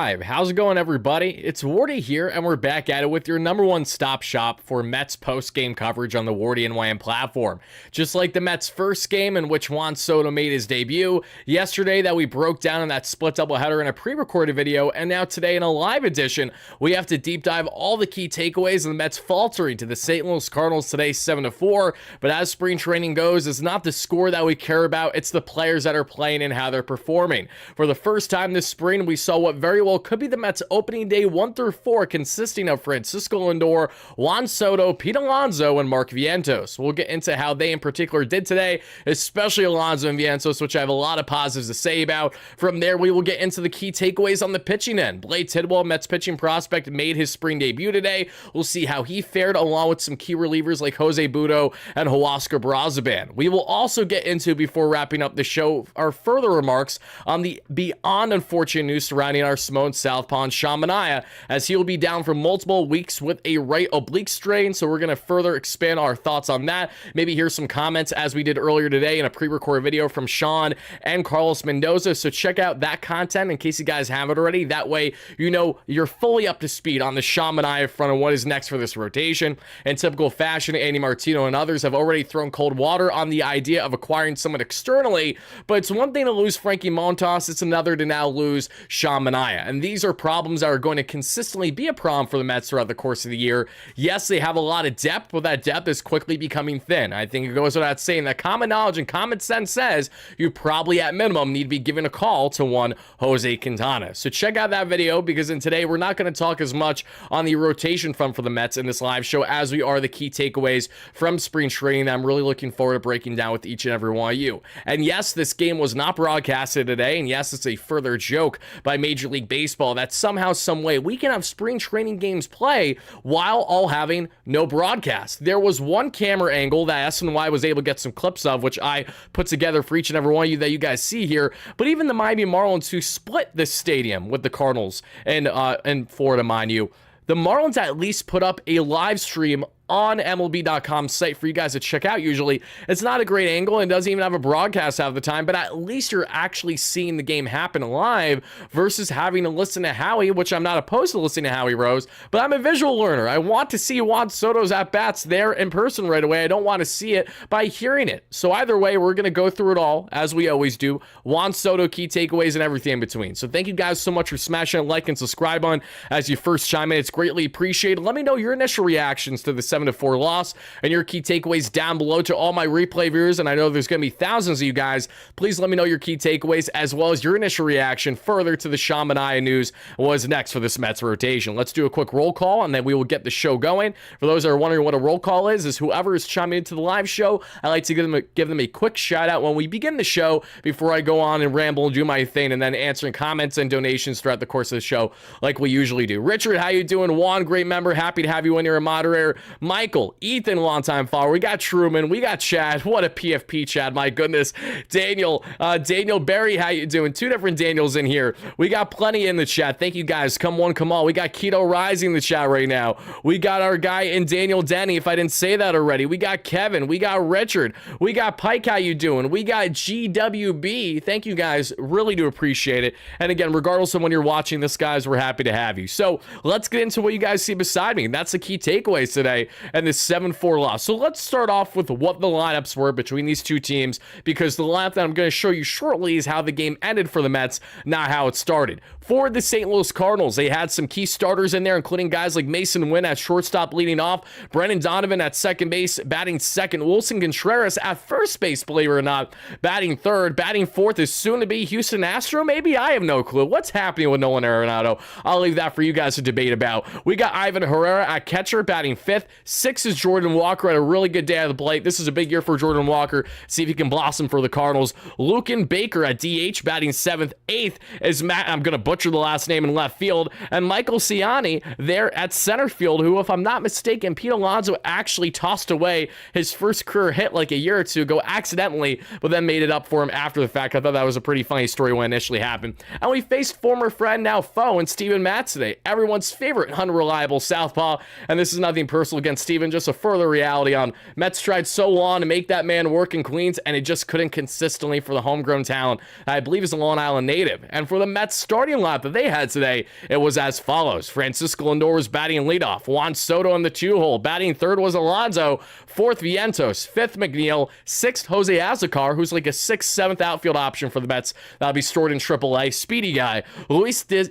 How's it going, everybody? It's Wardy here, and we're back at it with your number one stop shop for Mets post-game coverage on the WardyNYM platform. Just like the Mets' first game in which Juan Soto made his debut, yesterday that we broke down in that split doubleheader in a pre-recorded video, and now today in a live edition, we have to deep dive all the key takeaways of the Mets faltering to the St. Louis Cardinals today 7-4, but as spring training goes, it's not the score that we care about, it's the players that are playing and how they're performing. For the first time this spring, we saw what very well could be the Mets opening day 1 through 4, consisting of Francisco Lindor, Juan Soto, Pete Alonso, and Mark Vientos. We'll get into how they in particular did today, especially Alonso and Vientos, which I have a lot of positives to say about. From there, we will get into the key takeaways on the pitching end. Tidwell, Mets pitching prospect, made his spring debut today. We'll see how he fared, along with some key relievers like Jose Butto and Huascar Brazaban. We will also get into, before wrapping up the show, our further remarks on the beyond unfortunate news surrounding our Simone Southpaw Sean Manaea, as he will be down for multiple weeks with a right oblique strain. So we're going to further expand our thoughts on that. Maybe hear some comments as we did earlier today in a pre-recorded video from Sean and Carlos Mendoza. So check out that content in case you guys haven't already. That way, you know, you're fully up to speed on the Sean Manaea front and what is next for this rotation. In typical fashion, Andy Martino and others have already thrown cold water on the idea of acquiring someone externally, but it's one thing to lose Frankie Montas, it's another to now lose Sean Manaea. And these are problems that are going to consistently be a problem for the Mets throughout the course of the year. Yes, they have a lot of depth, but that depth is quickly becoming thin. I think it goes without saying that common knowledge and common sense says you probably at minimum need to be giving a call to one Jose Quintana. So check out that video, because in today we're not going to talk as much on the rotation front for the Mets in this live show as we are the key takeaways from spring training that I'm really looking forward to breaking down with each and every one of you. And yes, this game was not broadcasted today, and yes, it's a further joke by Major League Baseball that somehow, some way, we can have spring training games play while all having no broadcast. There was one camera angle that SNY was able to get some clips of, which I put together for each and every one of you that you guys see here. But even the Miami Marlins, who split this stadium with the Cardinals in Florida, mind you, the Marlins at least put up a live stream on MLB.com site for you guys to check out. Usually it's not a great angle and doesn't even have a broadcast half the time, but at least you're actually seeing the game happen live versus having to listen to Howie, which I'm not opposed to listening to Howie Rose, but I'm a visual learner. I want to see Juan Soto's at-bats there in person right away. I don't want to see it by hearing it. So either way, we're going to go through it all, as we always do. Juan Soto, key takeaways, and everything in between. So thank you guys so much for smashing that like and subscribe button as you first chime in. It's greatly appreciated. Let me know your initial reactions to the 7-4 loss and your key takeaways down below. To all my replay viewers, and I know there's going to be thousands of you guys, please let me know your key takeaways as well as your initial reaction further to the Sean Manaea news. What's next for this Mets rotation? Let's do a quick roll call and then we will get the show going. For those that are wondering what a roll call is whoever is chiming into the live show, I like to give them a quick shout out when we begin the show before I go on and ramble and do my thing, and then answering comments and donations throughout the course of the show like we usually do. Richard, how you doing? Juan, great member, happy to have you in here, a moderator. Michael, Ethan, longtime follower. We got Truman. We got Chad. What a PFP, Chad. My goodness. Daniel. Daniel Berry, how you doing? Two different Daniels in here. We got plenty in the chat. Thank you, guys. Come one, come all. We got Keto Rising in the chat right now. We got our guy in Daniel Denny, if I didn't say that already. We got Kevin. We got Richard. We got Pike. How you doing? We got GWB. Thank you, guys. Really do appreciate it. And again, regardless of when you're watching this, guys, we're happy to have you. So let's get into what you guys see beside me. That's the key takeaways today and this 7-4 loss. So let's start off with what the lineups were between these two teams, because the lineup that I'm going to show you shortly is how the game ended for the Mets, not how it started. For the St. Louis Cardinals, they had some key starters in there, including guys like Mason Wynn at shortstop leading off, Brendan Donovan at second base batting second, Wilson Contreras at first base, believe it or not, batting third, batting fourth is soon to be Houston Astro, maybe? I have no clue. What's happening with Nolan Arenado? I'll leave that for you guys to debate about. We got Ivan Herrera at catcher batting fifth, sixth is Jordan Walker at a really good day at the plate. This is a big year for Jordan Walker. See if he can blossom for the Cardinals. Lucan Baker at DH batting seventh. Eighth is Matt, I'm going to butcher the last name, in left field. And Michael Ciani there at center field, who, if I'm not mistaken, Pete Alonso actually tossed away his first career hit like a year or two ago accidentally, but then made it up for him after the fact. I thought that was a pretty funny story when it initially happened. And we faced former friend, now foe, and Steven Matz today, everyone's favorite unreliable southpaw. And this is nothing personal against Steven, just a further reality on Mets tried so long to make that man work in Queens, and it just couldn't consistently for the homegrown talent I believe is a Long Island native. And for the Mets starting lineup that they had today, it was as follows. Francisco Lindor was batting leadoff. Juan Soto in the 2-hole. Batting third was Alonso. Fourth, Vientos. Fifth, McNeil. Sixth, Jose Azocar, who's like a 6th, 7th outfield option for the Mets. That'll be stored in AAA. Speedy guy. Luis de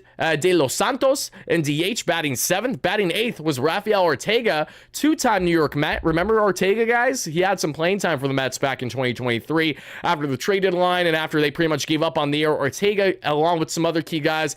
Los Santos in DH, batting 7th. Batting 8th was Rafael Ortega, two-time New York Met. Remember Ortega, guys? He had some playing time for the Mets back in 2023 after the trade deadline and after they pretty much gave up on the year. Ortega, along with some other key guys,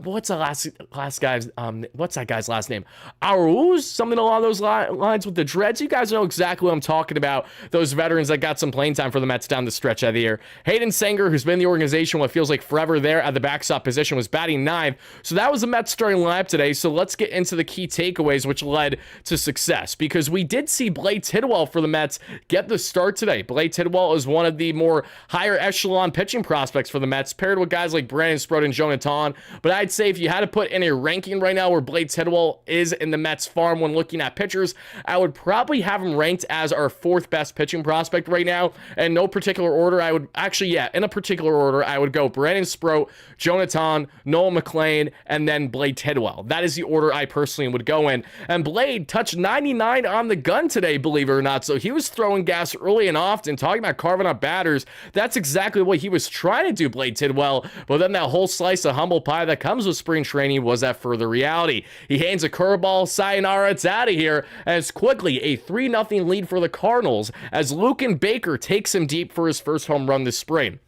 what's the last guy's what's that guy's last name? Arauz, something along those lines with the dreads. You guys know exactly what I'm talking about. Those veterans that got some playing time for the Mets down the stretch of the year. Hayden Sanger, who's been in the organization what feels like forever there at the backstop position, was batting 9th. So that was the Mets starting lineup today. So let's get into the key takeaways which led to success, because we did see Blade Tidwell for the Mets get the start today. Blade Tidwell is one of the more higher echelon pitching prospects for the Mets, paired with guys like Brandon Sproat and Jonathan. But I'd say if you had to put in a ranking right now where Blade Tidwell is in the Mets farm when looking at pitchers, I would probably have him ranked as our 4th best pitching prospect right now. In no particular order, I would actually, in a particular order, I would go Brandon Sproat, Jonathan, Noel McLean, and then Blade Tidwell. That is the order I personally would go in. And Blade touched 99 on the gun today, believe it or not. So he was throwing gas early and often, talking about carving up batters. That's exactly what he was trying to do, Blade Tidwell. But then that whole slice of humble pie that comes with spring training was that further reality. He hands a curveball, sayonara, it's out of here, as quickly a 3-0 lead for the Cardinals as Luken Baker takes him deep for his first home run this spring.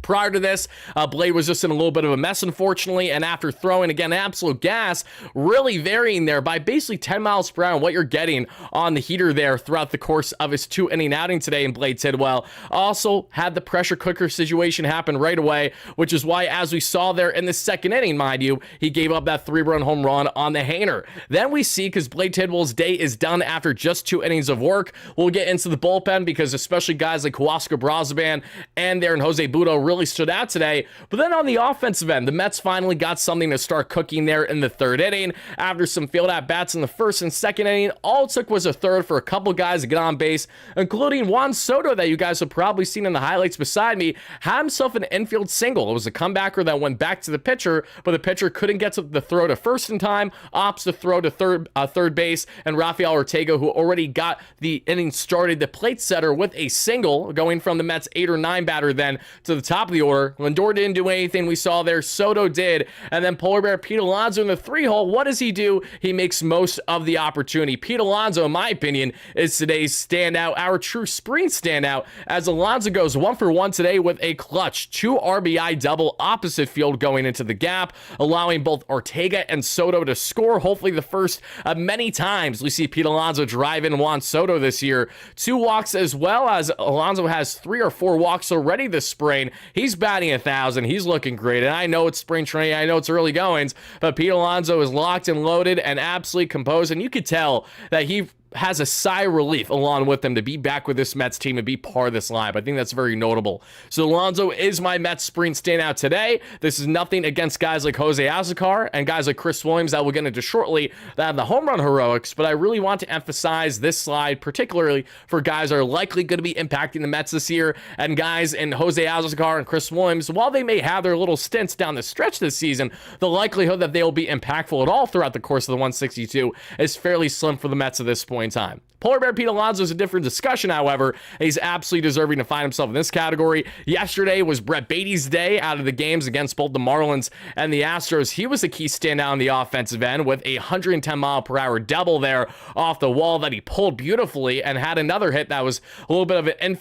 Prior to this, Blade was just in a little bit of a mess, unfortunately, and after throwing, again, absolute gas, really varying there by basically 10 miles per hour, what you're getting on the heater there throughout the course of his 2-inning outing today in Blade Tidwell. Also had the pressure cooker situation happen right away, which is why, as we saw there in the 2nd inning, mind you, he gave up that 3-run home run on the hanger. Then we see, because Blade Tidwell's day is done after just 2 innings of work, we'll get into the bullpen, because especially guys like Huascar Brazoban and there and Jose Budo really stood out today. But then on the offensive end, the Mets finally got something to start cooking there in the 3rd inning. After some field at-bats in the 1st and 2nd inning, all it took was a third for a couple guys to get on base, including Juan Soto, that you guys have probably seen in the highlights beside me, had himself an infield single. It was a comebacker that went back to the pitcher, but the pitcher couldn't get to the throw to first in time, opts to throw to third base, and Rafael Ortega, who already got the inning started, the plate setter with a single, going from the Mets 8 or 9 batter then to the top of the order. Lindor didn't do anything we saw there. Soto did. And then Polar Bear Pete Alonso in the 3-hole. What does he do? He makes most of the opportunity. Pete Alonso, in my opinion, is today's standout, our true spring standout, as Alonso goes 1 for 1 today with a clutch 2 RBI double opposite field going into the gap, allowing both Ortega and Soto to score. Hopefully the first of many times we see Pete Alonso drive in Juan Soto this year. 2 walks, as well as Alonso has 3 or 4 walks already this spring. He's batting 1,000. He's looking great. And I know it's spring training. I know it's early goings, but Pete Alonso is locked and loaded and absolutely composed. And you could tell that he has a sigh of relief along with them to be back with this Mets team and be part of this lineup. I think that's very notable. So Alonso is my Mets spring standout today. This is nothing against guys like Jose Azocar and guys like Chris Williams that we'll get into shortly that have the home run heroics, but I really want to emphasize this slide particularly for guys that are likely going to be impacting the Mets this year, and guys in Jose Azocar and Chris Williams, while they may have their little stints down the stretch this season, the likelihood that they will be impactful at all throughout the course of the 162 is fairly slim for the Mets at this point in time. Polar Bear Pete Alonso is a different discussion, however. He's absolutely deserving to find himself in this category. Yesterday was Brett Beatty's day out of the games against both the Marlins and the Astros. He was a key standout on the offensive end with a 110-mile-per-hour double there off the wall that he pulled beautifully, and had another hit that was a little bit of an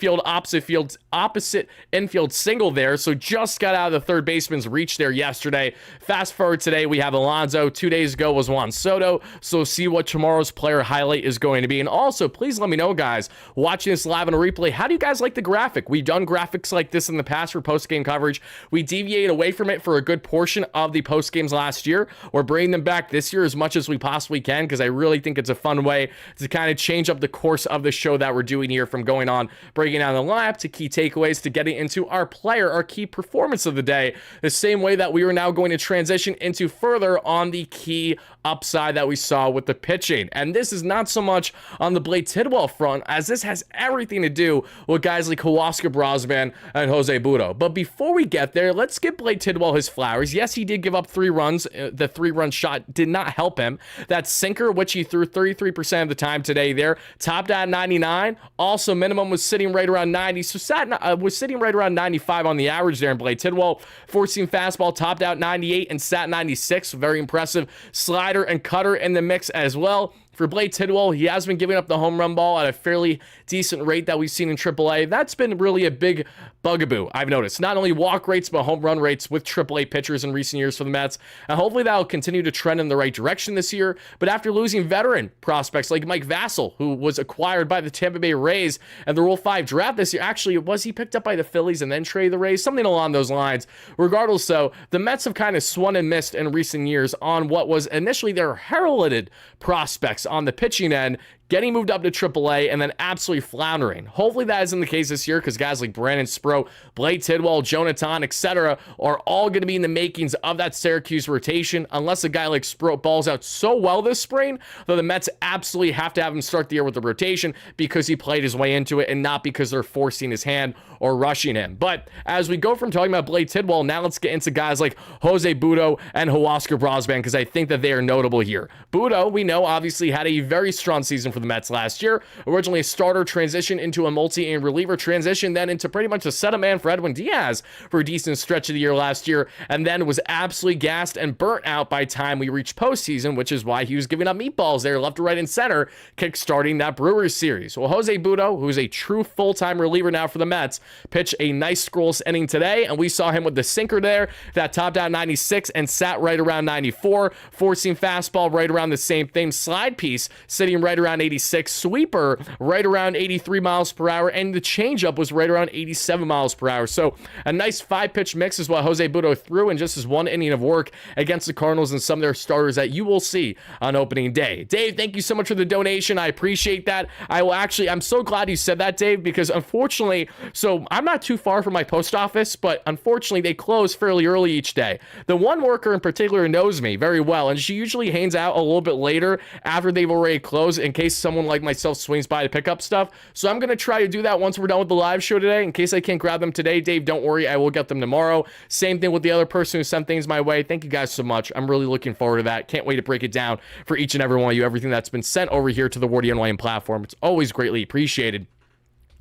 opposite infield single there, so just got out of the third baseman's reach there yesterday. Fast forward today, we have Alonso. 2 days ago was Juan Soto, so see what tomorrow's player highlight is going to be. And also, please let me know, guys, watching this live on a replay, how do you guys like the graphic? We've done graphics like this in the past for post-game coverage. We deviated away from it for a good portion of the post-games last year. We're bringing them back this year as much as we possibly can because I really think it's a fun way to kind of change up the course of the show that we're doing here, from going on breaking down the lineup to key takeaways to getting into our player, our key performance of the day, the same way that we are now going to transition into further on the key upside that we saw with the pitching. And this is not so much on the Blake Tidwell front, as this has everything to do with guys like Huascar Brosman and Jose Butto. But before we get there, let's give Blake Tidwell his flowers. Yes, he did give up 3 runs. The 3-run shot did not help him. That sinker, which he threw 33% of the time today there, topped at 99. Also, minimum was sitting right around 90. So was sitting right around 95 on the average there in Blake Tidwell. 4-seam fastball topped out 98 and sat 96. Very impressive. Slider and cutter in the mix as well. For Blake Tidwell, he has been giving up the home run ball at a fairly decent rate that we've seen in AAA. That's been really a big bugaboo, I've noticed. Not only walk rates, but home run rates with AAA pitchers in recent years for the Mets. And hopefully that will continue to trend in the right direction this year. But after losing veteran prospects like Mike Vassell, who was acquired by the Tampa Bay Rays and the Rule 5 draft this year, actually, was he picked up by the Phillies and then traded the Rays? Something along those lines. Regardless, though, the Mets have kind of swung and missed in recent years on what was initially their heralded prospects on the pitching end, getting moved up to AAA and then absolutely floundering. Hopefully that isn't the case this year, because guys like Brandon Sproat, Blake Tidwell, Jonathan, etc. are all going to be in the makings of that Syracuse rotation, unless a guy like Sproat balls out so well this spring, though the Mets absolutely have to have him start the year with the rotation because he played his way into it and not because they're forcing his hand or rushing him. But as we go from talking about Blake Tidwell, now let's get into guys like Jose Butto and Huascar Brosman, because I think that they are notable here. Butto, we know, obviously had a very strong season for the Mets last year. Originally a starter, transition into a multi and reliever, transition then into pretty much a setup man for Edwin Diaz for a decent stretch of the year last year, and then was absolutely gassed and burnt out by time we reached postseason, which is why he was giving up meatballs there left, right, and center, kickstarting that Brewers series. Well, Jose Butto, who's a true full-time reliever now for the Mets, pitched a nice scoreless inning today, and we saw him with the sinker there that topped out 96 and sat right around 94. 4-seam fastball right around the same thing. Slide piece sitting right around 86. Sweeper right around 83 miles per hour, and the changeup was right around 87 miles per hour. So a nice 5-pitch mix is what Jose Butto threw in just his 1 inning of work against the Cardinals and some of their starters that you will see on opening day. Dave, thank you so much for the donation. I appreciate that. I'm so glad you said that, Dave, because unfortunately, so I'm not too far from my post office, but unfortunately they close fairly early each day. The one worker in particular knows me very well, and she usually hangs out a little bit later after they've already closed in case someone like myself swings by to pick up stuff. So I'm going to try to do that once we're done with the live show today. In case I can't grab them today, Dave, don't worry, I will get them tomorrow. Same thing with the other person who sent things my way. Thank you guys so much. I'm really looking forward to that. Can't wait to break it down for each and every one of you, everything that's been sent over here to the WardyNYM platform. It's always greatly appreciated.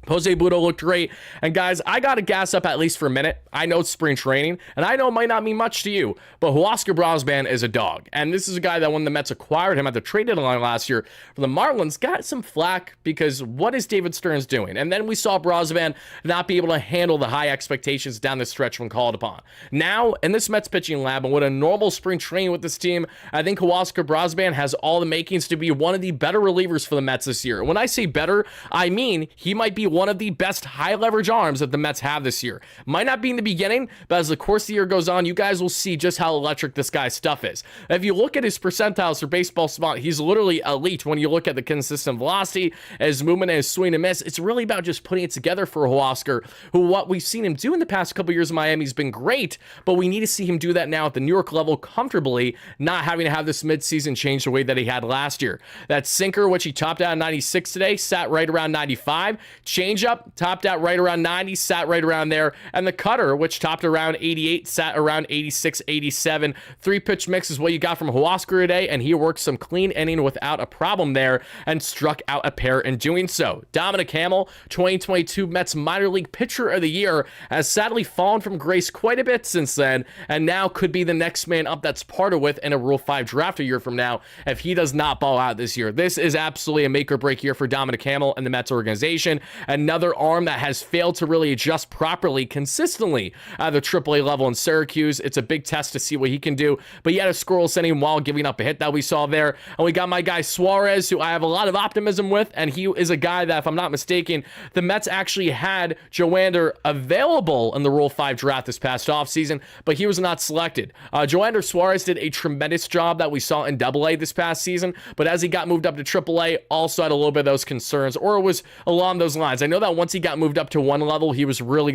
Jose Butto looked great. And guys, I got to gas up at least for a minute. I know it's spring training, and I know it might not mean much to you, but Huascar Brosman is a dog. And this is a guy that when the Mets acquired him at the trade deadline last year for the Marlins, got some flack because what is David Stearns doing? And then we saw Brosman not be able to handle the high expectations down the stretch when called upon. Now, in this Mets pitching lab, and with a normal spring training with this team, I think Huascar Brosman has all the makings to be one of the better relievers for the Mets this year. When I say better, I mean he might be one of the best high leverage arms that the Mets have this year. Might not be in the beginning, but as the course of the year goes on, you guys will see just how electric this guy's stuff is. If you look at his percentiles for baseball spot, he's literally elite when you look at the consistent velocity, his movement, and his swing and miss. It's really about just putting it together for Huascar, who what we've seen him do in the past couple years in Miami has been great, but we need to see him do that now at the New York level comfortably, not having to have this midseason change the way that he had last year. That sinker, which he topped out at 96 today, sat right around 95. Changeup, topped out right around 90, sat right around there. And the cutter, which topped around 88, sat around 86, 87. 3-pitch mix is what you got from Huascar today, and he worked some clean inning without a problem there and struck out a pair in doing so. Dominic Hamill, 2022 Mets minor league pitcher of the year, has sadly fallen from grace quite a bit since then, and now could be the next man up that's parted with in a Rule 5 draft a year from now if he does not ball out this year. This is absolutely a make or break year for Dominic Hamill and the Mets organization, another arm that has failed to really adjust properly consistently at the AAA level in Syracuse. It's a big test to see what he can do, but he had a scoreless inning while giving up a hit that we saw there. And we got my guy Suarez, who I have a lot of optimism with, and he is a guy that, if I'm not mistaken, the Mets actually had Joander available in the Rule 5 draft this past offseason, but he was not selected. Joander Suarez did a tremendous job that we saw in AA this past season, but as he got moved up to AAA, also had a little bit of those concerns, or it was along those lines. I know that once he got moved up to one level, he was really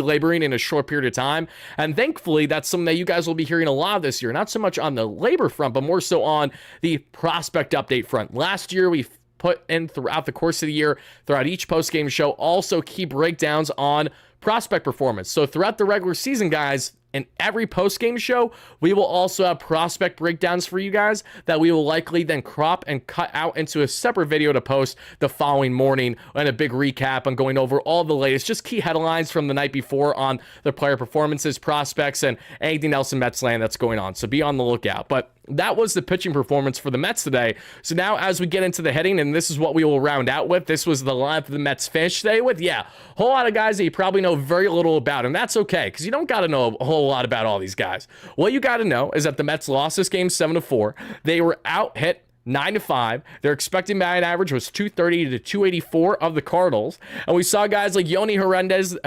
laboring in a short period of time, and thankfully, that's something that you guys will be hearing a lot of this year, not so much on the labor front, but more so on the prospect update front. Last year, we put in throughout the course of the year, throughout each post-game show, also key breakdowns on prospect performance. So throughout the regular season, guys, in every post-game show, we will also have prospect breakdowns for you guys that we will likely then crop and cut out into a separate video to post the following morning, and a big recap on going over all the latest, just key headlines from the night before on the player performances, prospects, and anything else in Mets land that's going on. So be on the lookout. But that was the pitching performance for the Mets today. So now as we get into the hitting, and this is what we will round out with, this was the lineup the Mets finished today with. Yeah, a whole lot of guys that you probably know very little about, and that's okay, because you don't got to know a whole lot about all these guys. What you got to know is that the Mets lost this game 7-4. They were out hit 9-5. Their expected batting average was 230 to 284 of the Cardinals. And we saw guys like Yoni Hernandez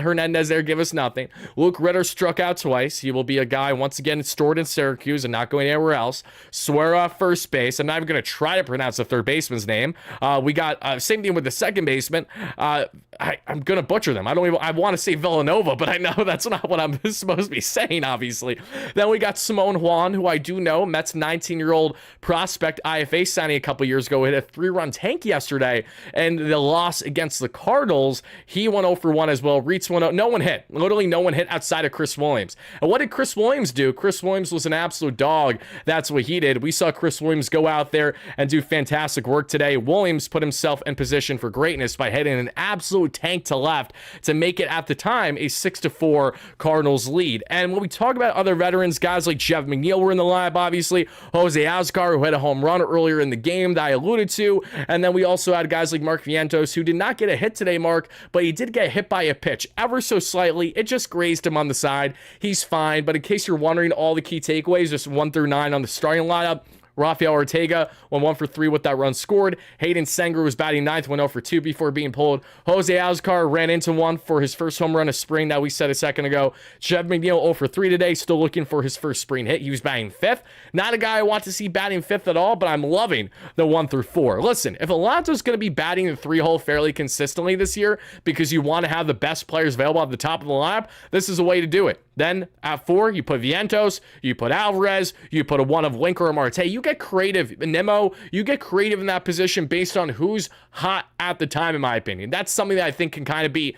there give us nothing. Luke Ritter struck out twice. He will be a guy once again stored in Syracuse and not going anywhere else. Suera first base. I'm not even going to try to pronounce the third baseman's name. We got same thing with the second baseman. I'm going to butcher them. I want to say Villanova, but I know that's not what I'm supposed to be saying, obviously. Then we got Simone Juan, who I do know, Mets 19-year-old prospect IFA signing a couple years ago, hit a 3-run tank yesterday, and the loss against the Cardinals, he went 0 for 1 as well. Reitz went 0. No one hit. Literally no one hit outside of Chris Williams. And what did Chris Williams do? Chris Williams was an absolute dog. That's what he did. We saw Chris Williams go out there and do fantastic work today. Williams put himself in position for greatness by hitting an absolute tank to left to make it, at the time, a 6-4 Cardinals lead. And when we talk about other veterans, guys like Jeff McNeil were in the lineup, obviously. Jose Azcar, who had a home run earlier in the game that I alluded to. And then we also had guys like Mark Vientos, who did not get a hit today, Mark, but he did get hit by a pitch ever so slightly. It just grazed him on the side. He's fine. But in case you're wondering, all the key takeaways, just 1 through 9 on the starting lineup. Rafael Ortega went 1 for 3 with that run scored. Hayden Senger was batting ninth, went 0 for 2 before being pulled. Jose Azcar ran into one for his first home run of spring that we said a second ago. Jeff McNeil 0 for 3 today, still looking for his first spring hit. He was batting fifth. Not a guy I want to see batting fifth at all, but I'm loving the 1 through 4. Listen, if Alonso's going to be batting the 3-hole fairly consistently this year because you want to have the best players available at the top of the lineup, this is a way to do it. Then at 4, you put Vientos, you put Alvarez, you put a 1 of Linker or Marte. You get creative. Nemo, you get creative in that position based on who's hot at the time, in my opinion. That's something that I think can kind of be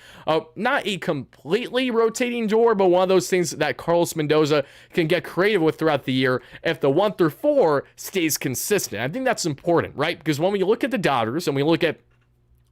not a completely rotating door, but one of those things that Carlos Mendoza can get creative with throughout the year if the 1 through 4 stays consistent. I think that's important, right? Because when we look at the Dodgers and we look at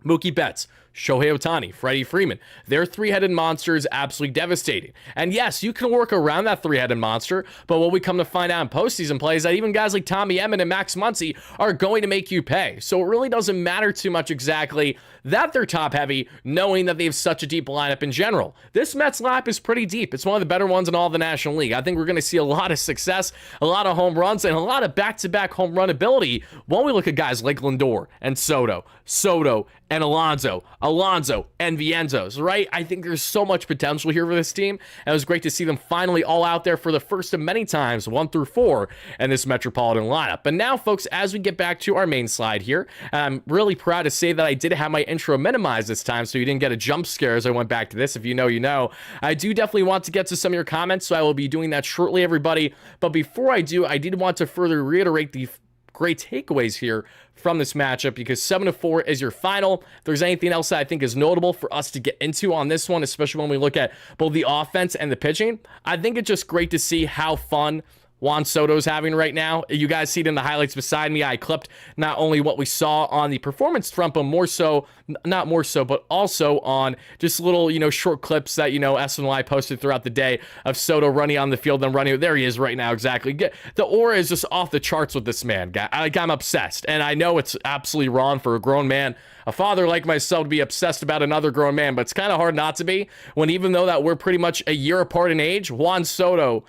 Mookie Betts, Shohei Ohtani, Freddie Freeman, their three-headed monster is absolutely devastating. And yes, you can work around that three-headed monster, but what we come to find out in postseason play is that even guys like Tommy Edman and Max Muncy are going to make you pay. So it really doesn't matter too much exactly that they're top-heavy, knowing that they have such a deep lineup in general. This Mets lineup is pretty deep. It's one of the better ones in all of the National League. I think we're going to see a lot of success, a lot of home runs, and a lot of back-to-back home run ability when we look at guys like Lindor and Soto and Alonso and Vientos, right? I think there's so much potential here for this team, and it was great to see them finally all out there for the first of many times, 1 through 4, in this Metropolitan lineup. But now, folks, as we get back to our main slide here, I'm really proud to say that I did have my intro minimized this time, so you didn't get a jump scare as I went back to this. If you know, you know. I do definitely want to get to some of your comments, so I will be doing that shortly, everybody. But before I do, I did want to further reiterate the great takeaways here from this matchup, because 7-4 is your final. If there's anything else that I think is notable for us to get into on this one, especially when we look at both the offense and the pitching, I think it's just great to see how fun Juan Soto's having right now. You guys see it in the highlights beside me. I clipped not only what we saw on the performance front, but but also on just little, short clips that, SNY posted throughout the day of Soto running on the field and running. There he is right now, exactly. The aura is just off the charts with this man. I'm obsessed. And I know it's absolutely wrong for a grown man, a father like myself, to be obsessed about another grown man, but it's kind of hard not to be when, even though that we're pretty much a year apart in age, Juan Soto,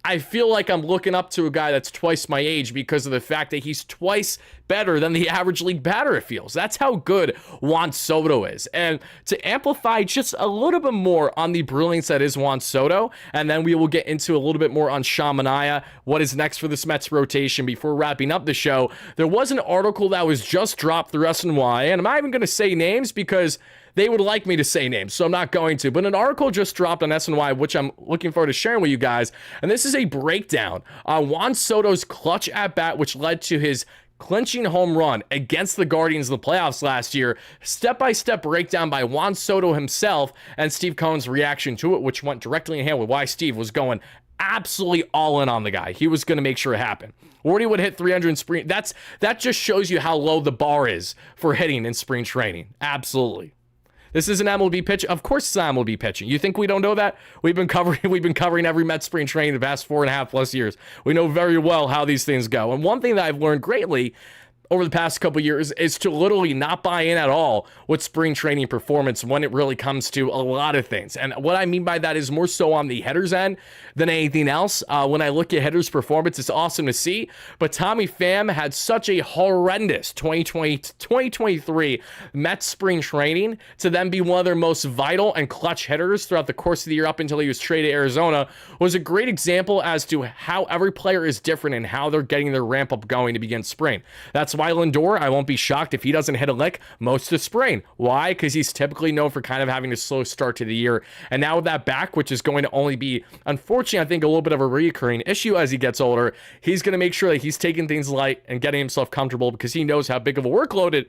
I feel like I'm looking up to a guy that's twice my age because of the fact that he's twice better than the average league batter, it feels. That's how good Juan Soto is. And to amplify just a little bit more on the brilliance that is Juan Soto, and then we will get into a little bit more on Manaea, what is next for this Mets rotation before wrapping up the show. There was an article that was just dropped through SNY, and I'm not even going to say names because they would like me to say names, so I'm not going to. But an article just dropped on SNY, which I'm looking forward to sharing with you guys. And this is a breakdown on Juan Soto's clutch at-bat, which led to his clinching home run against the Guardians in the playoffs last year. Step-by-step breakdown by Juan Soto himself and Steve Cohen's reaction to it, which went directly in hand with why Steve was going absolutely all in on the guy. He was going to make sure it happened. Wardy would hit 300 in spring. That just shows you how low the bar is for hitting in spring training. Absolutely. This is an MLB pitch. Of course it's an MLB pitching. You think we don't know that? We've been covering every Mets spring training the past 4.5+ years. We know very well how these things go. And one thing that I've learned greatly over the past couple years is to literally not buy in at all with spring training performance when it really comes to a lot of things. And what I mean by that is more so on the hitter's end than anything else. When I look at hitters' performance, it's awesome to see. But Tommy Pham had such a horrendous 2023 Mets spring training to then be one of their most vital and clutch hitters throughout the course of the year up until he was traded to Arizona was a great example as to how every player is different and how they're getting their ramp up going to begin spring. That's why Lindor, I won't be shocked if he doesn't hit a lick most of spring. Why? Because he's typically known for kind of having a slow start to the year. And now with that back, which is going to only be, unfortunately, I think a little bit of a recurring issue as he gets older, he's going to make sure that he's taking things light and getting himself comfortable because he knows how big of a workload of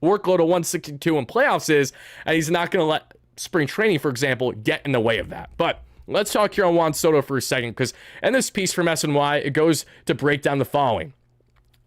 162 in playoffs is, and he's not going to let spring training, for example, get in the way of that. But let's talk here on Juan Soto for a second, because in this piece from SNY, it goes to break down the following.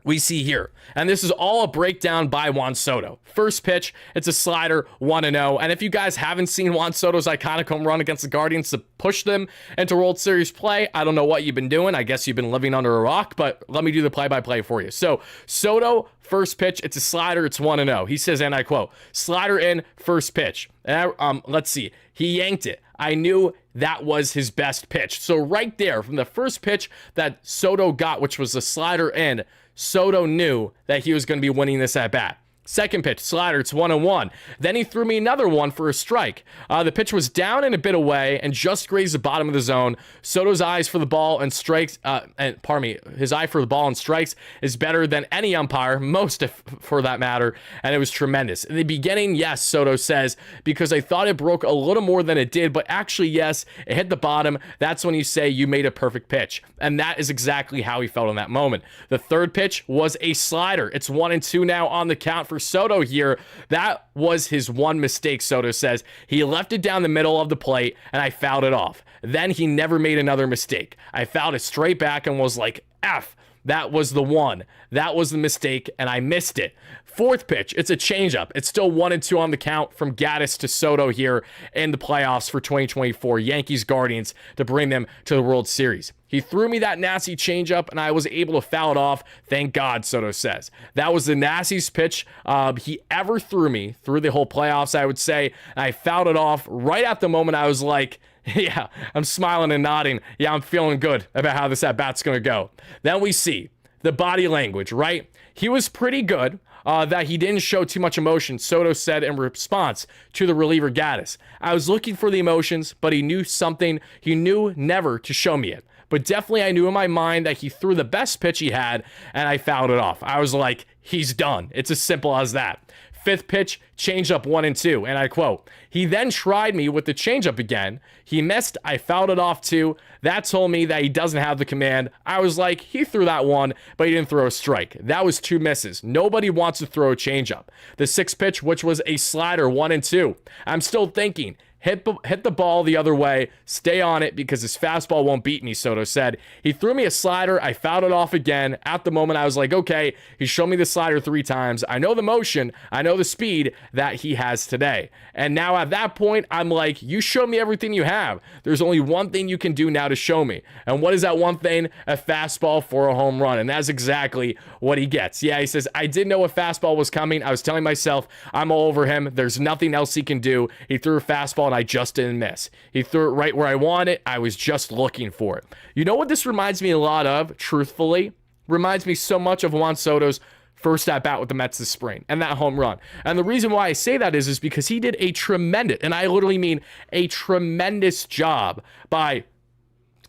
We see here, and this is all a breakdown by Juan Soto. First pitch, it's a slider, 1-0. And if you guys haven't seen Juan Soto's iconic home run against the Guardians to push them into World Series play, I don't know what you've been doing. I guess you've been living under a rock, but let me do the play-by-play for you. So, Soto, first pitch, it's a slider, it's 1-0. He says, and I quote, slider in, first pitch. And let's see, he yanked it. I knew that was his best pitch. So right there, from the first pitch that Soto got, which was a slider in, Soto knew that he was going to be winning this at bat. Second pitch, slider, it's 1-1. Then he threw me another one for a strike. The pitch was down and a bit away and just grazed the bottom of the zone. Soto's eyes for the ball and strikes, his eye for the ball and strikes is better than any umpire, most for that matter, and it was tremendous. In the beginning, yes, Soto says, because I thought it broke a little more than it did, but actually, yes, it hit the bottom. That's when you say you made a perfect pitch, and that is exactly how he felt in that moment. The third pitch was a slider. It's 1-2 now on the count for Soto here. That was his one mistake, Soto says. He left it down the middle of the plate, and I fouled it off. Then he never made another mistake. I fouled it straight back and was like, F. That was the one. That was the mistake, and I missed it. Fourth pitch, it's a changeup. It's still 1-2 on the count from Gaddis to Soto here in the playoffs for 2024 Yankees-Guardians to bring them to the World Series. He threw me that nasty changeup, and I was able to foul it off. Thank God, Soto says. That was the nastiest pitch he ever threw me through the whole playoffs, I would say. And I fouled it off right at the moment. I was like, yeah, I'm smiling and nodding. Yeah, I'm feeling good about how this at-bat's going to go. Then we see the body language, right? He was pretty good. That he didn't show too much emotion, Soto said in response to the reliever Gaddis. I was looking for the emotions, but he knew something. He knew never to show me it. But definitely I knew in my mind that he threw the best pitch he had, and I fouled it off. I was like, he's done. It's as simple as that. Fifth pitch, changeup 1-2, and I quote, he then tried me with the changeup again. He missed, I fouled it off too. That told me that he doesn't have the command. I was like, he threw that one, but he didn't throw a strike. That was 2 misses. Nobody wants to throw a changeup. The sixth pitch, which was a slider 1-2. I'm still thinking, hit the ball the other way, stay on it because his fastball won't beat me, Soto said. He threw me a slider. I fouled it off again. At the moment, I was like, okay, he showed me the slider 3 times. I know the motion. I know the speed that he has today. And now at that point, I'm like, you show me everything you have. There's only one thing you can do now to show me. And what is that one thing? A fastball for a home run. And that's exactly what he gets. Yeah, he says, I didn't know a fastball was coming. I was telling myself, I'm all over him. There's nothing else he can do. He threw a fastball and I just didn't miss. He threw it right where I want it. I was just looking for it. You know what this reminds me a lot of, truthfully? Reminds me so much of Juan Soto's first at bat with the Mets this spring and that home run. And the reason why I say that is because he did a tremendous, and I literally mean a tremendous job by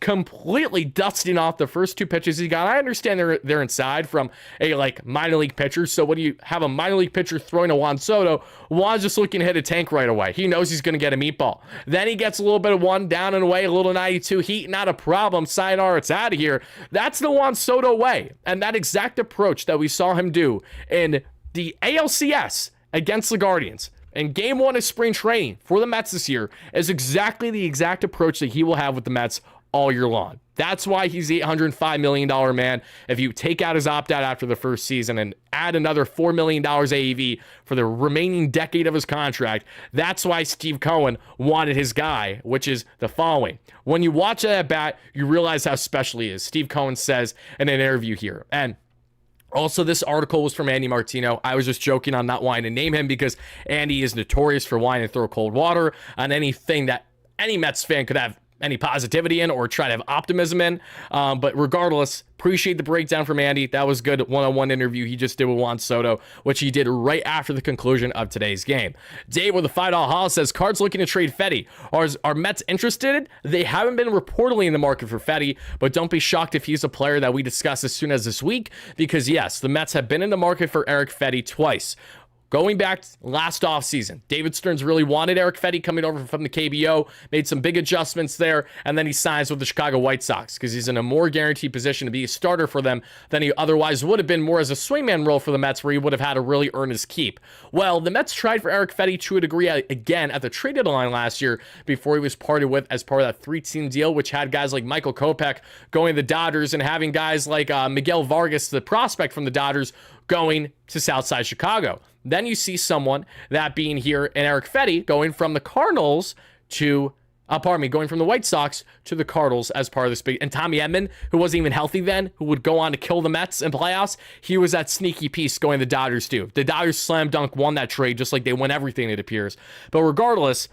completely dusting off the first 2 pitches he got. I understand they're inside from a minor league pitcher. So when you have a minor league pitcher throwing to Juan Soto, Juan's just looking to hit a tank right away. He knows he's going to get a meatball. Then he gets a little bit of one down and away, a little 92 heat, not a problem. Sayonara, it's out of here. That's the Juan Soto way. And that exact approach that we saw him do in the ALCS against the Guardians and game 1 of spring training for the Mets this year is exactly the exact approach that he will have with the Mets all year long. That's why he's the $805 million man. If you take out his opt-out after the first season and add another $4 million AAV for the remaining decade of his contract, that's why Steve Cohen wanted his guy, which is the following. When you watch that at bat, you realize how special he is. Steve Cohen says in an interview here. And also, this article was from Andy Martino. I was just joking on not wanting to name him because Andy is notorious for wanting to throw cold water on anything that any Mets fan could have any positivity in or try to have optimism in. But regardless, appreciate the breakdown from Andy. That was good one-on-one interview he just did with Juan Soto, which he did right after the conclusion of today's game. Dave with a $5 haul says, Cards looking to trade Fetty. Are Mets interested? They haven't been reportedly in the market for Fetty, but don't be shocked if he's a player that we discuss as soon as this week, because yes, the Mets have been in the market for Eric Fetty twice. Going back last offseason, David Stearns really wanted Eric Fetty coming over from the KBO, made some big adjustments there, and then he signs with the Chicago White Sox because he's in a more guaranteed position to be a starter for them than he otherwise would have been, more as a swingman role for the Mets where he would have had to really earn his keep. Well, the Mets tried for Eric Fetty to a degree again at the trade deadline last year before he was parted with as part of that 3-team deal, which had guys like Michael Kopech going to the Dodgers and having guys like Miguel Vargas, the prospect from the Dodgers, going to Southside Chicago. Then you see someone, that being here in Eric Fetty, going from the Cardinals to, going from the White Sox to the Cardinals as part of this big, and Tommy Edman, who wasn't even healthy then, who would go on to kill the Mets in playoffs, he was that sneaky piece going to the Dodgers too. The Dodgers slam dunk won that trade, just like they win everything, it appears. But regardless,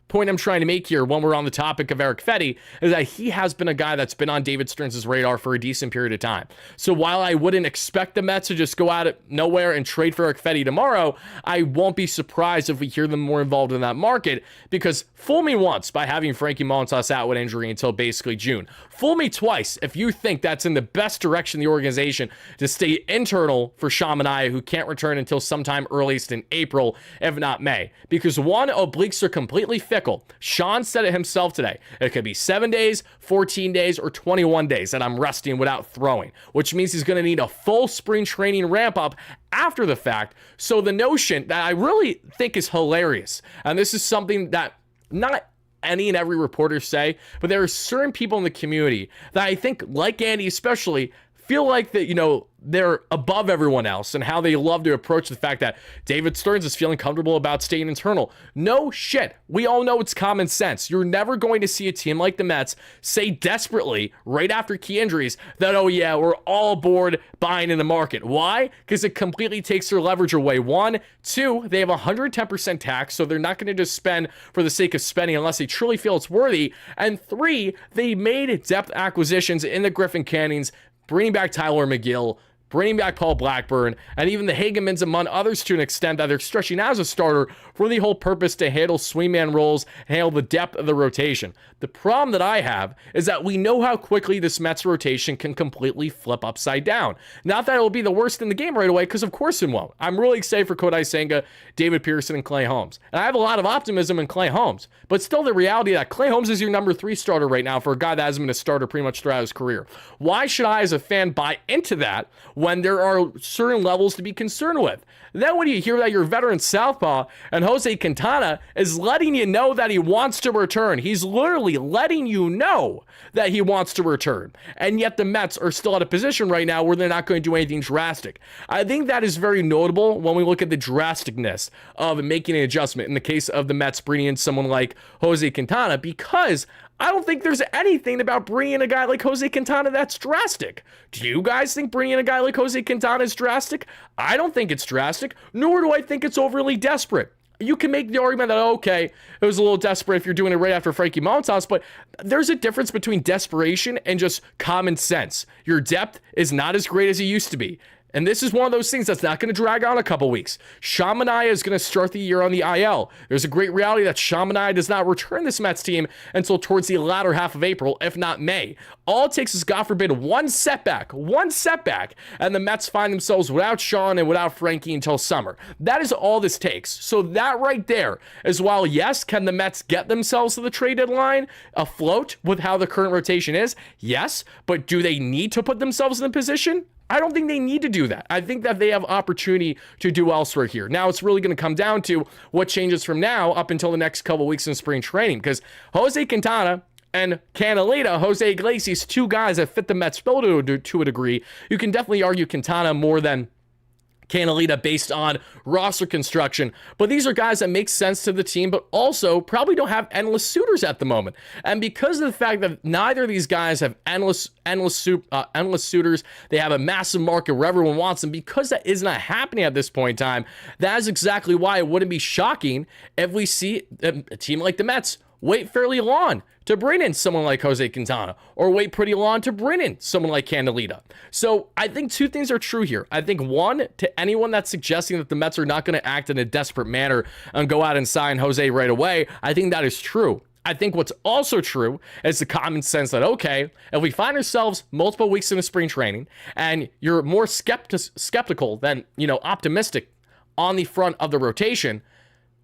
point I'm trying to make here when we're on the topic of Eric Fetty is that he has been a guy that's been on David Stearns' radar for a decent period of time. So while I wouldn't expect the Mets to just go out of nowhere and trade for Eric Fetty tomorrow, I won't be surprised if we hear them more involved in that market, because fool me once by having Frankie Montas out with injury until basically June. Fool me twice if you think that's in the best direction of the organization to stay internal for Sean Manaea, who can't return until sometime earliest in April, if not May. Because one, obliques are completely fickle. Sean said it himself today. It could be 7 days, 14 days, or 21 days that I'm resting without throwing, which means he's going to need a full spring training ramp up after the fact. So the notion that I really think is hilarious, and this is something that not any and every reporter say, but there are certain people in the community that I think, like Andy especially, feel like that, they're above everyone else and how they love to approach the fact that David Stearns is feeling comfortable about staying internal. No shit. We all know it's common sense. You're never going to see a team like the Mets say desperately right after key injuries that, oh yeah, we're all aboard buying in the market. Why? Because it completely takes their leverage away. 1, 2, they have 110% tax, so they're not going to just spend for the sake of spending unless they truly feel it's worthy. And 3, they made depth acquisitions in the Griffin Cannons, bringing back Tyler McGill, bringing back Paul Blackburn, and even the Hagemans, among others, to an extent that they're stretching out as a starter for the whole purpose to handle swingman roles, handle the depth of the rotation. The problem that I have is that we know how quickly this Mets rotation can completely flip upside down. Not that it'll be the worst in the game right away, because of course it won't. I'm really excited for Kodai Senga, David Pearson, and Clay Holmes. And I have a lot of optimism in Clay Holmes, but still the reality that Clay Holmes is your number 3 starter right now for a guy that hasn't been a starter pretty much throughout his career. Why should I, as a fan, buy into that when there are certain levels to be concerned with. Then when you hear that your veteran southpaw and Jose Quintana is letting you know that he wants to return, he's literally letting you know that he wants to return, and yet the Mets are still at a position right now where they're not going to do anything drastic. I think that is very notable when we look at the drasticness of making an adjustment in the case of the Mets bringing in someone like Jose Quintana, because I don't think there's anything about bringing in a guy like Jose Quintana that's drastic. Do you guys think bringing in a guy like Jose Quintana is drastic? I don't think it's drastic, nor do I think it's overly desperate. You can make the argument that, okay, it was a little desperate if you're doing it right after Frankie Montas, but there's a difference between desperation and just common sense. Your depth is not as great as it used to be. And this is one of those things that's not going to drag on a couple weeks. Sean Manaea is going to start the year on the IL. There's a great reality that Sean Manaea does not return this Mets team until towards the latter half of April, if not May. All it takes is, God forbid, one setback, and the Mets find themselves without Sean and without Frankie until summer. That is all this takes. So that right there is, while yes, can the Mets get themselves to the trade deadline afloat with how the current rotation is? Yes, but do they need to put themselves in a position? I don't think they need to do that. I think that they have opportunity to do elsewhere here. Now, it's really going to come down to what changes from now up until the next couple weeks in spring training, because Jose Quintana and Canelita, Jose Iglesias, two guys that fit the Mets bill to a degree. You can definitely argue Quintana more than Canelita based on roster construction, but these are guys that make sense to the team, but also probably don't have endless suitors at the moment. And because of the fact that neither of these guys have endless suitors, they have a massive market where everyone wants them. Because that is not happening at this point in time, that is exactly why it wouldn't be shocking if we see a team like the Mets wait fairly long to bring in someone like Jose Quintana, or wait pretty long to bring in someone like Canelita. So I think two things are true here. I think one, to anyone that's suggesting that the Mets are not going to act in a desperate manner and go out and sign Jose right away, I think that is true. I think what's also true is the common sense that, okay, if we find ourselves multiple weeks into spring training and you're more skeptical than, optimistic on the front of the rotation,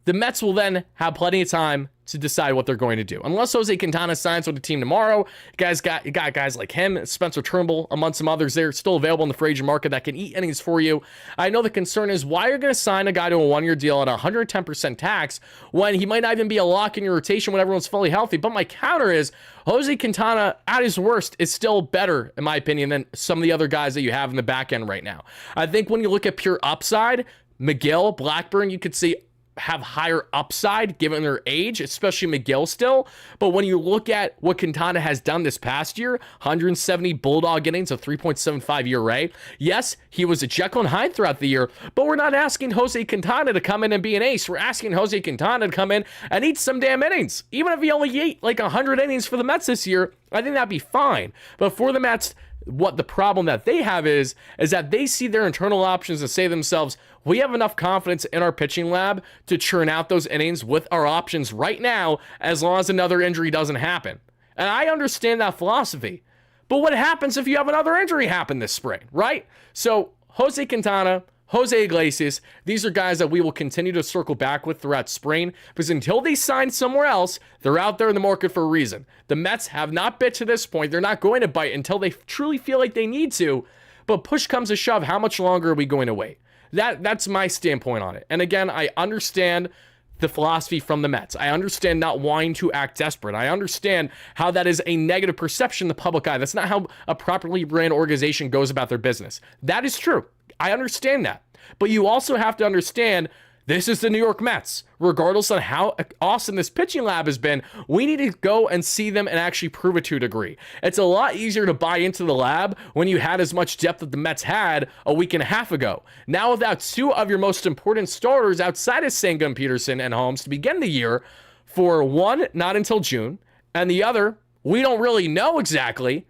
the Mets will then have plenty of time to decide what they're going to do. Unless Jose Quintana signs with the team tomorrow, you got guys like him, Spencer Turnbull, among some others there, still available in the free agent market that can eat innings for you. I know the concern is why you're going to sign a guy to a one-year deal at 110% tax when he might not even be a lock in your rotation when everyone's fully healthy. But my counter is Jose Quintana, at his worst, is still better, in my opinion, than some of the other guys that you have in the back end right now. I think when you look at pure upside, McGill, Blackburn, you could see have higher upside given their age, especially McGill still. But when you look at what Quintana has done this past year, 170 Bulldog innings, a 3.75 ERA. Yes, he was a Jekyll and Hyde throughout the year, but we're not asking Jose Quintana to come in and be an ace. We're asking Jose Quintana to come in and eat some damn innings. Even if he only ate like 100 innings for the Mets this year, I think that'd be fine. But for the Mets, what the problem that they have is that they see their internal options and say to themselves, we have enough confidence in our pitching lab to churn out those innings with our options right now, as long as another injury doesn't happen. And I understand that philosophy. But what happens if you have another injury happen this spring, right? So Jose Quintana, Jose Iglesias, these are guys that we will continue to circle back with throughout spring, because until they sign somewhere else, they're out there in the market for a reason. The Mets have not bit to this point. They're not going to bite until they truly feel like they need to. But push comes to shove, how much longer are we going to wait? That's my standpoint on it. And again, I understand the philosophy from the Mets. I understand not wanting to act desperate. I understand how that is a negative perception in the public eye. That's not how a properly ran organization goes about their business. That is true. I understand that. But you also have to understand this is the New York Mets. Regardless of how awesome this pitching lab has been, we need to go and see them and actually prove it to a degree. It's a lot easier to buy into the lab when you had as much depth that the Mets had a week and a half ago. Now without two of your most important starters outside of Senga, Peterson, and Holmes to begin the year, for one, not until June, and the other, we don't really know exactly.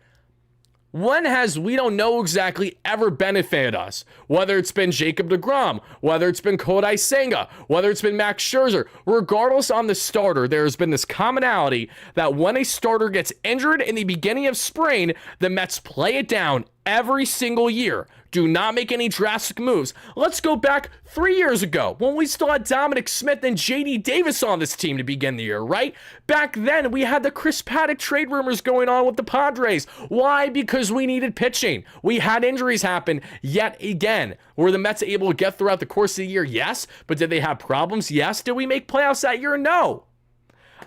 When has we don't know exactly ever benefited us? Whether it's been Jacob deGrom, whether it's been Kodai Senga, whether it's been Max Scherzer, regardless on the starter, there has been this commonality that when a starter gets injured in the beginning of spring, the Mets play it down every single year. Do not make any drastic moves. Let's go back 3 years ago when we still had Dominic Smith and JD Davis on this team to begin the year, right? Back then, we had the Chris Paddock trade rumors going on with the Padres. Why? Because we needed pitching. We had injuries happen yet again. Were the Mets able to get throughout the course of the year? Yes. But did they have problems? Yes. Did we make playoffs that year? No.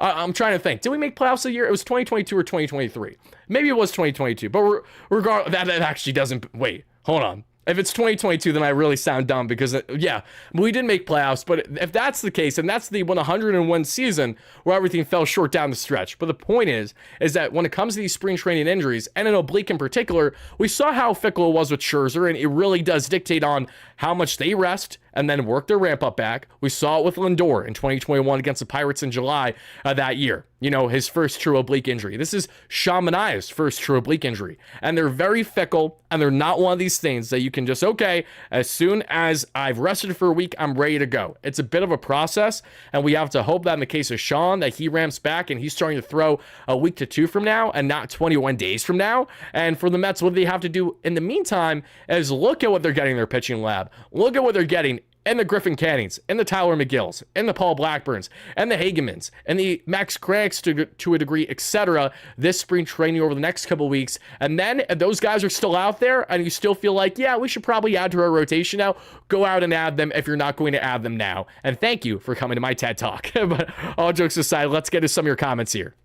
I'm trying to think. Did we make playoffs a year? It was 2022 or 2023. Maybe it was 2022. But regardless, that actually doesn't... Wait, hold on. If it's 2022, then I really sound dumb because, yeah, we did make playoffs. But if that's the case, and that's the 101 season where everything fell short down the stretch. But the point is that when it comes to these spring training injuries, and an oblique in particular, we saw how fickle it was with Scherzer, and it really does dictate on how much they rest and then work their ramp up back. We saw it with Lindor in 2021 against the Pirates in July that year. You know, his first true oblique injury. This is Sean Manaea's first true oblique injury. And they're very fickle, and they're not one of these things that you can just, okay, as soon as I've rested for a week, I'm ready to go. It's a bit of a process, and we have to hope that in the case of Sean, that he ramps back and he's starting to throw a week to two from now and not 21 days from now. And for the Mets, what they have to do in the meantime is look at what they're getting in their pitching lab. Look at what they're getting in the Griffin Cannings, in the Tyler McGills, in the Paul Blackburns, and the Hagemans, and the Max Cranks to a degree, etc. this spring training over the next couple weeks. And then if those guys are still out there and you still feel like, yeah, we should probably add to our rotation now, go out and add them if you're not going to add them now. And thank you for coming to my TED Talk. But all jokes aside, let's get to some of your comments here.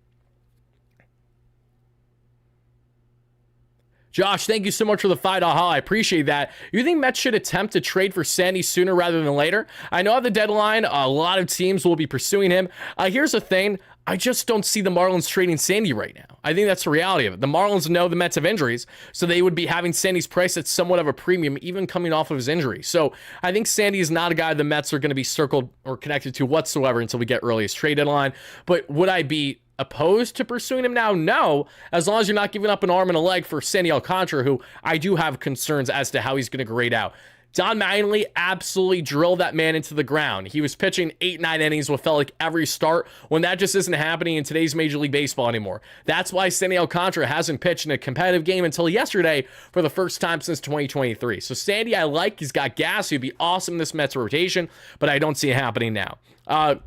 Josh, thank you so much for the $5 haul. I appreciate that. You think Mets should attempt to trade for Sandy sooner rather than later? I know at the deadline, a lot of teams will be pursuing him. Here's the thing. I just don't see the Marlins trading Sandy right now. I think that's the reality of it. The Marlins know the Mets have injuries, so they would be having Sandy's price at somewhat of a premium, even coming off of his injury. So I think Sandy is not a guy the Mets are going to be circled or connected to whatsoever until we get earliest trade deadline. But would I be opposed to pursuing him now? No, as long as you're not giving up an arm and a leg for Sandy Alcantara, who I do have concerns as to how he's going to grade out. Don Mattingly absolutely drilled that man into the ground. He was pitching 8-9 innings what felt like every start, when that just isn't happening in today's Major League Baseball anymore. That's why Sandy Alcantara hasn't pitched in a competitive game until yesterday for the first time since 2023. So Sandy, I like. He's got gas. He'd be awesome in this Mets rotation, but I don't see it happening now.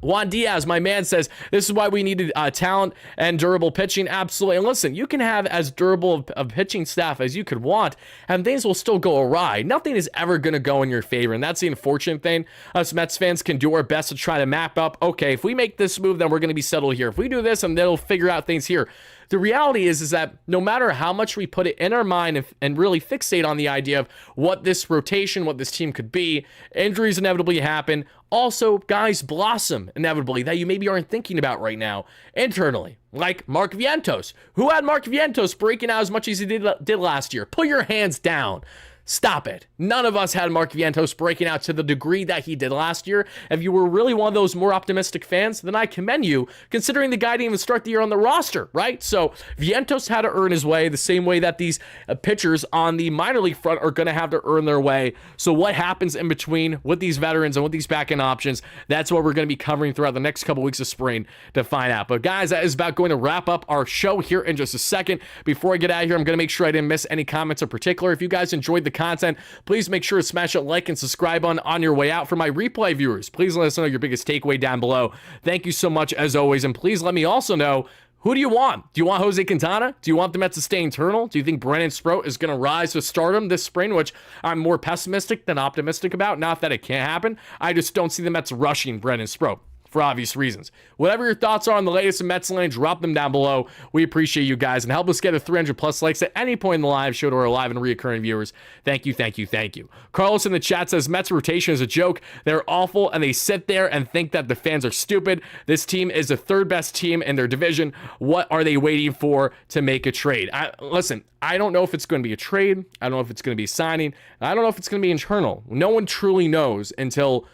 Juan Diaz, my man, says this is why we needed talent and durable pitching. Absolutely. And listen, you can have as durable of pitching staff as you could want, and things will still go awry. Nothing is ever going to go in your favor, and that's the unfortunate thing. Us Mets fans can do our best to try to map up, okay, if we make this move, then we're going to be settled here. If we do this, and they'll figure out things here. The reality is that no matter how much we put it in our mind and really fixate on the idea of what this rotation, what this team could be, injuries inevitably happen. Also, guys blossom inevitably that you maybe aren't thinking about right now internally, like Mark Vientos. Who had Mark Vientos breaking out as much as he did last year? Put your hands down. Stop it. None of us had Mark Vientos breaking out to the degree that he did last year. If you were really one of those more optimistic fans, then I commend you, considering the guy didn't even start the year on the roster, right? So Vientos had to earn his way the same way that these pitchers on the minor league front are going to have to earn their way. So what happens in between with these veterans and with these back-end options, that's what we're going to be covering throughout the next couple weeks of spring to find out. But guys, that is about going to wrap up our show here in just a second. Before I get out of here, I'm going to make sure I didn't miss any comments in particular. If you guys enjoyed the content, please make sure to smash that like and subscribe on your way out. For my replay viewers, please let us know your biggest takeaway down below. Thank you so much as always, and please let me also know, who do you want? Do you want Jose Quintana? Do you want the Mets to stay eternal? Do you think Brennan Sproat is going to rise to stardom this spring, which I'm more pessimistic than optimistic about? Not that it can't happen. I just don't see the Mets rushing Brennan Sproat, for obvious reasons. Whatever your thoughts are on the latest in Mets land, drop them down below. We appreciate you guys, and help us get to 300 plus likes at any point in the live show to our live and reoccurring viewers. Thank you, thank you, thank you. Carlos in the chat says Mets rotation is a joke. They're awful, and they sit there and think that the fans are stupid. This team is the third best team in their division. What are they waiting for to make a trade? Listen, I don't know if it's going to be a trade. I don't know if it's going to be a signing. I don't know if it's going to be internal. No one truly knows until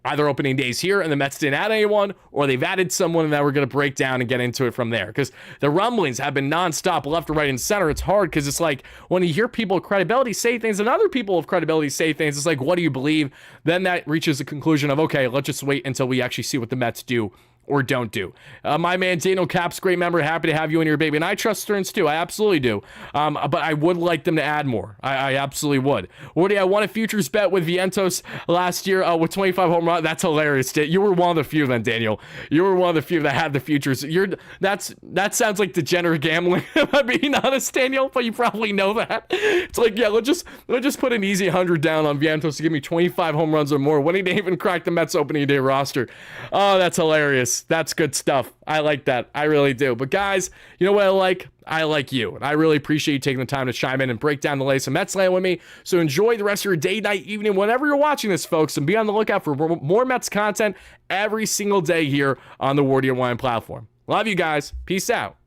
either opening days here and the Mets didn't add anyone, or they've added someone and then we're going to break down and get into it from there. Because the rumblings have been nonstop left, right, and center. It's hard because it's like when you hear people of credibility say things and other people of credibility say things, it's like, what do you believe? Then that reaches the conclusion of, okay, let's just wait until we actually see what the Mets do or don't do. My man Daniel Cap's great member, happy to have you in here, baby. And I trust Stearns too. I absolutely do. But I would like them to add more. I absolutely would. Wardy, I won a futures bet with Vientos last year with 25 home runs. That's hilarious. You were one of the few then, Daniel. You were one of the few that had the futures. That sounds like degenerate gambling, if I'm being honest, Daniel, but you probably know that. It's like, yeah, let's just put an easy 100 down on Vientos to give me 25 home runs or more when he didn't even crack the Mets opening day roster. Oh, that's hilarious. That's good stuff. I like that. I really do. But guys, you know what I like? I like you. And I really appreciate you taking the time to chime in and break down the latest of Mets land with me. So enjoy the rest of your day, night, evening, whenever you're watching this, folks. And be on the lookout for more Mets content every single day here on the WardyNYM platform. Love you guys. Peace out.